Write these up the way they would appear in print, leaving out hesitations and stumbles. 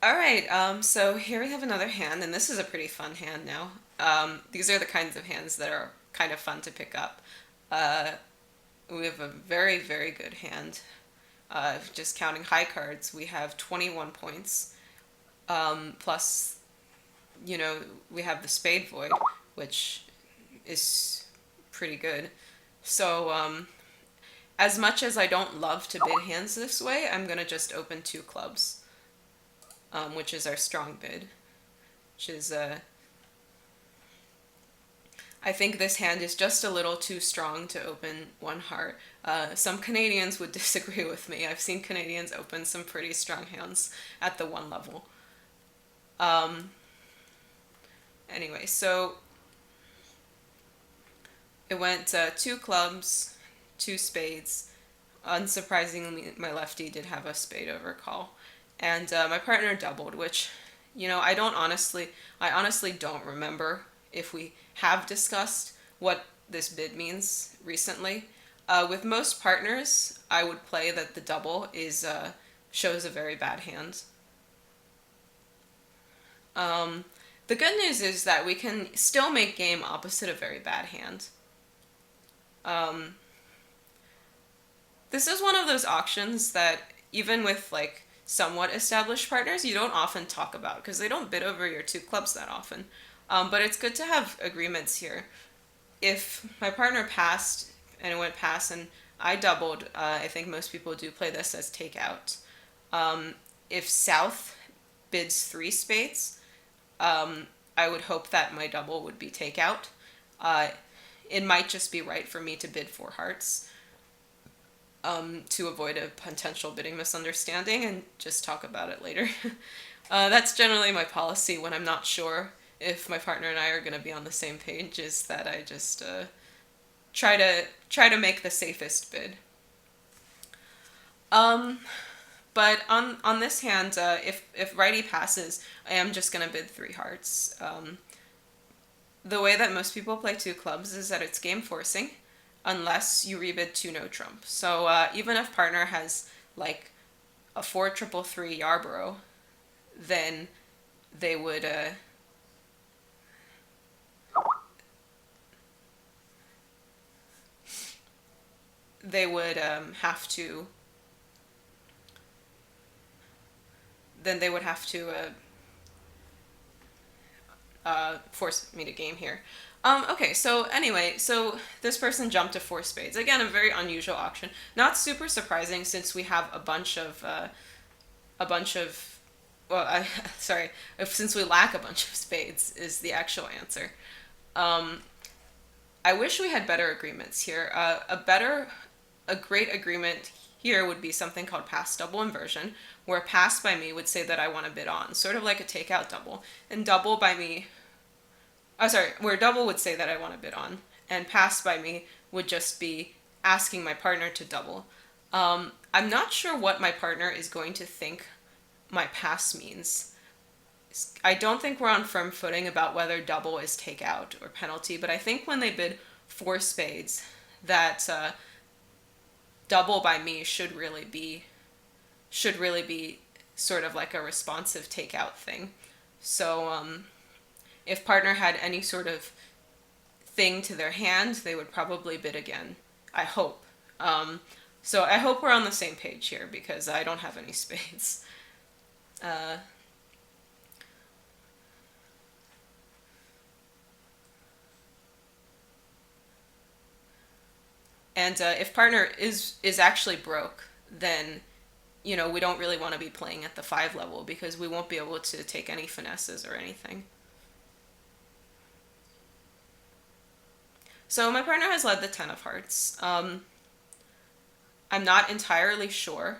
All right, so here we have another hand, and this is a pretty fun hand now. These are the kinds of hands that are kind of fun to pick up. Uh, we have a very, very good hand. Just counting high cards, we have 21 points. Plus, you know, we have the spade void, which is pretty good. So, as much as I don't love to bid hands this way, I'm gonna just open two clubs, which is our strong bid, which is I think this hand is just a little too strong to open one heart. Some Canadians would disagree with me. I've seen Canadians open some pretty strong hands at the one level. Um, anyway, so it went two clubs, two spades. Unsurprisingly, my lefty did have a spade overcall. And my partner doubled, which, I honestly don't remember if we have discussed what this bid means recently. With most partners, I would play that the double is shows a very bad hand. Um, the good news is that we can still make game opposite a very bad hand. Um, this is one of those auctions that even with like somewhat established partners, you don't often talk about because they don't bid over your two clubs that often. But it's good to have agreements here. If my partner passed and it went pass and I doubled, I think most people do play this as takeout. If South bids three spades, I would hope that my double would be takeout. Uh, it might just be right for me to bid four hearts, to avoid a potential bidding misunderstanding and just talk about it later. That's generally my policy when I'm not sure if my partner and I are going to be on the same page, is that I just try to make the safest bid. Um, but on this hand, if righty passes, I am just gonna bid three hearts. The way that most people play two clubs is that it's game forcing, unless you rebid two no trump. So even if partner has like a four triple three Yarborough, then they would have to they would have to force me to game here. Okay, so anyway, so this person jumped to four spades. Again, a very unusual auction. Not super surprising since we have a bunch of, well, sorry, since we lack a bunch of spades is the actual answer. Um, I wish we had better agreements here. A great agreement here would be something called pass double inversion, where pass by me would say that I want to bid on, sort of like a takeout double, and double by me, oh sorry, where double would say that I want to bid on, and pass by me would just be asking my partner to double. I'm not sure what my partner is going to think my pass means. I don't think we're on firm footing about whether double is takeout or penalty, but I think when they bid four spades, that double by me should really be sort of like a responsive takeout thing. So if partner had any sort of thing to their hand, they would probably bid again. I hope. So I hope we're on the same page here because I don't have any spades. Uh, and if partner is actually broke, then we don't really want to be playing at the five level because we won't be able to take any finesses or anything. So my partner has led the ten of hearts. I'm not entirely sure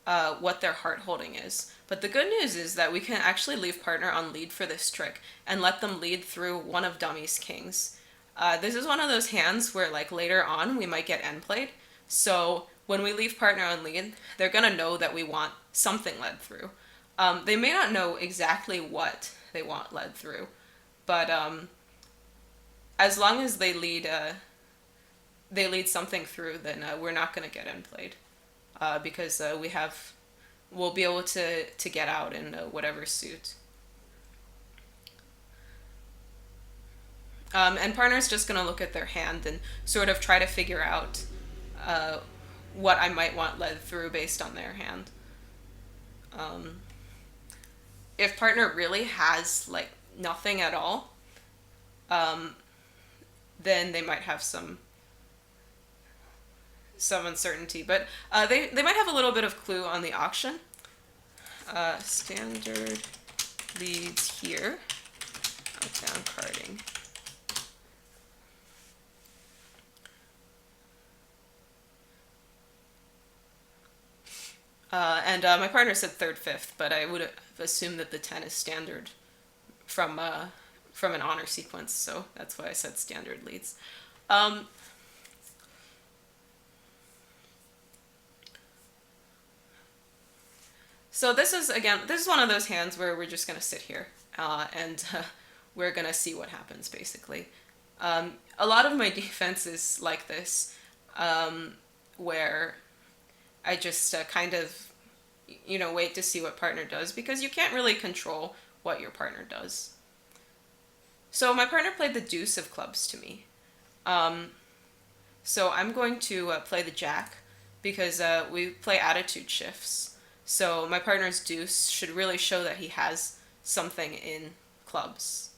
what their heart holding is. But the good news is that we can actually leave partner on lead for this trick and let them lead through one of dummy's kings. This is one of those hands where like later on we might get end played. So when we leave partner on lead, they're gonna know that we want something led through. They may not know exactly what they want led through, but as long as they lead something through, then we're not gonna get end played because we have will be able to get out in whatever suit. And partner's just going to look at their hand and sort of try to figure out uh, what I might want led through based on their hand. Um, if partner really has like nothing at all, um, then they might have some uncertainty. But they might have a little bit of clue on the auction. Standard leads here. Down carding. And my partner said third, fifth, but I would have assumed that the 10 is standard from an honor sequence, so that's why I said standard leads. Um, so this is one of those hands where we're just gonna sit here and we're gonna see what happens basically. A lot of my defense is like this, where I just kind of, wait to see what partner does because you can't really control what your partner does. So my partner played the deuce of clubs to me. So I'm going to play the jack because we play attitude shifts. So my partner's deuce should really show that he has something in clubs.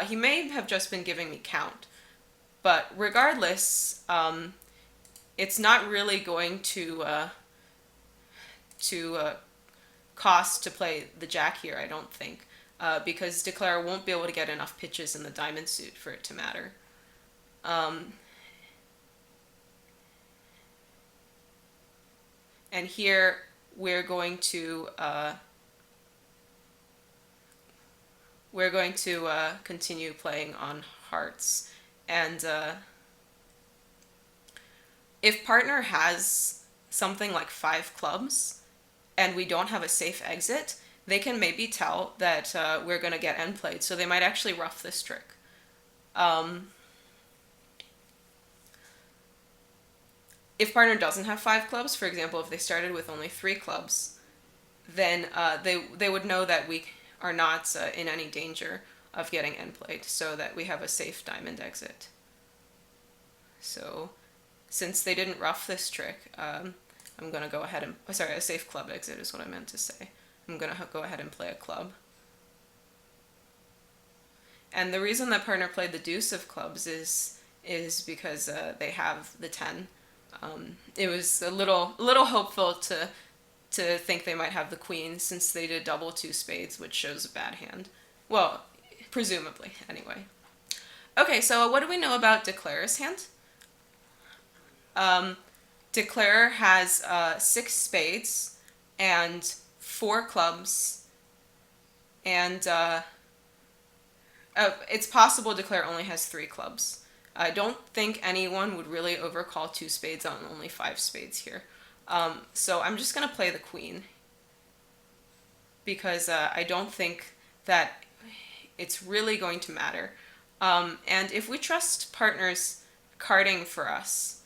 He may have just been giving me count, but regardless, it's not really going to cost to play the jack here, I don't think, because declare won't be able to get enough pitches in the diamond suit for it to matter. And here we're going to continue playing on hearts, and if partner has something like 5 clubs and we don't have a safe exit, they can maybe tell that we're going to get end played, so they might actually rough this trick. If partner doesn't have 5 clubs, for example, if they started with only 3 clubs, then they would know that we are not in any danger of getting end played, so that we have a safe diamond exit. So since they didn't rough this trick, I'm going to go ahead and, a safe club exit is what I meant to say. I'm going to go ahead and play a club. And the reason that partner played the deuce of clubs is because they have the 10. It was a little hopeful to think they might have the queen, since they did double 2 spades, which shows a bad hand. Well, presumably, anyway. Okay, so what do we know about Declare's hand? Declare has 6 spades and 4 clubs, and it's possible Declare only has 3 clubs. I don't think anyone would really overcall 2 spades on only 5 spades here. So I'm just going to play the queen because I don't think that it's really going to matter. And if we trust partners carding for us,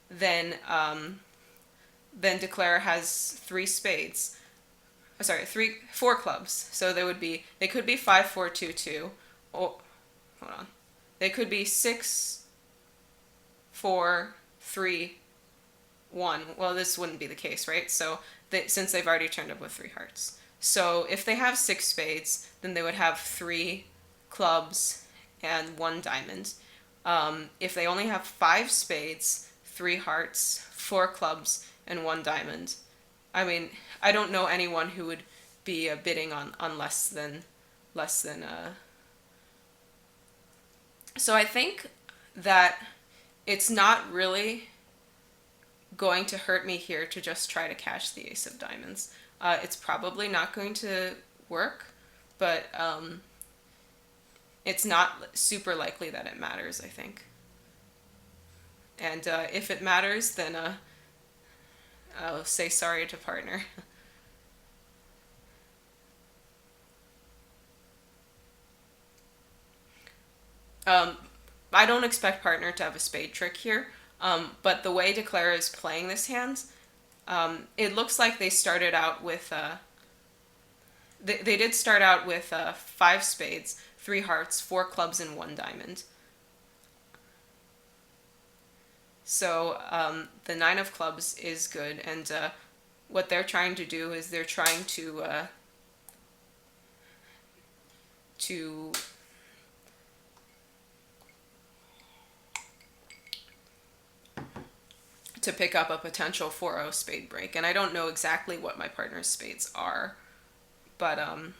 then Declare has 3 spades. 4 clubs. So they could be 5, 4, 2, 2. Oh, hold on. They could be 6, 4, 3, 1. Well, this wouldn't be the case, right? So since they've already turned up with 3 hearts. So if they have 6 spades, then they would have 3 clubs and 1 diamond. If they only have 5 spades, 3 hearts, 4 clubs, and 1 diamond, I mean, I don't know anyone who would be bidding on less than. So I think that it's not really going to hurt me here to just try to cash the ace of diamonds. It's probably not going to work, but it's not super likely that it matters, I think. And if it matters, then I'll say sorry to partner. I don't expect partner to have a spade trick here, but the way Declare is playing this hand, It looks like they started out with they did start out with five spades, three hearts, four clubs, and one diamond. So the nine of clubs is good, and what they're trying to do is they're trying to to pick up a potential 4-0 spade break. And I don't know exactly what my partner's spades are, but I'm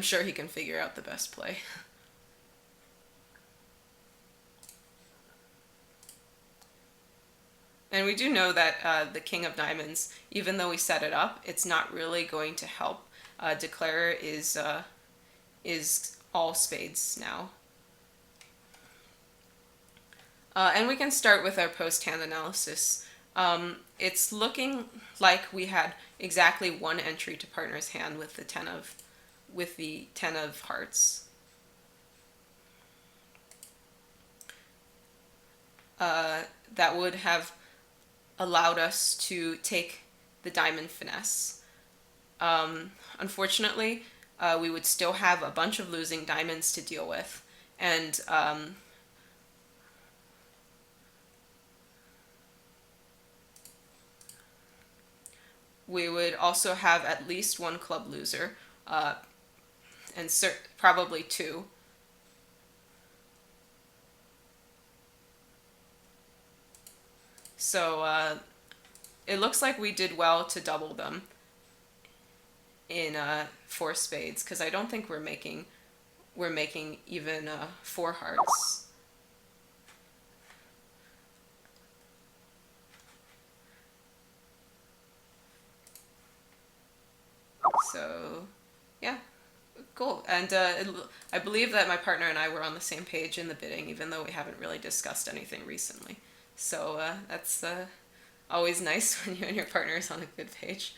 sure he can figure out the best play. And we do know that the king of diamonds, even though we set it up, it's not really going to help. Declarer is all spades now. And we can start with our post-hand analysis. It's looking like we had exactly one entry to partner's hand with the ten of hearts. That would have allowed us to take the diamond finesse. Unfortunately, we would still have a bunch of losing diamonds to deal with, and we would also have at least one club loser, and probably two. So it looks like we did well to double them in four spades, because I don't think we're making even four hearts. So yeah, cool. And I believe that my partner and I were on the same page in the bidding, even though we haven't really discussed anything recently. So that's always nice when you and your partner is on a good page.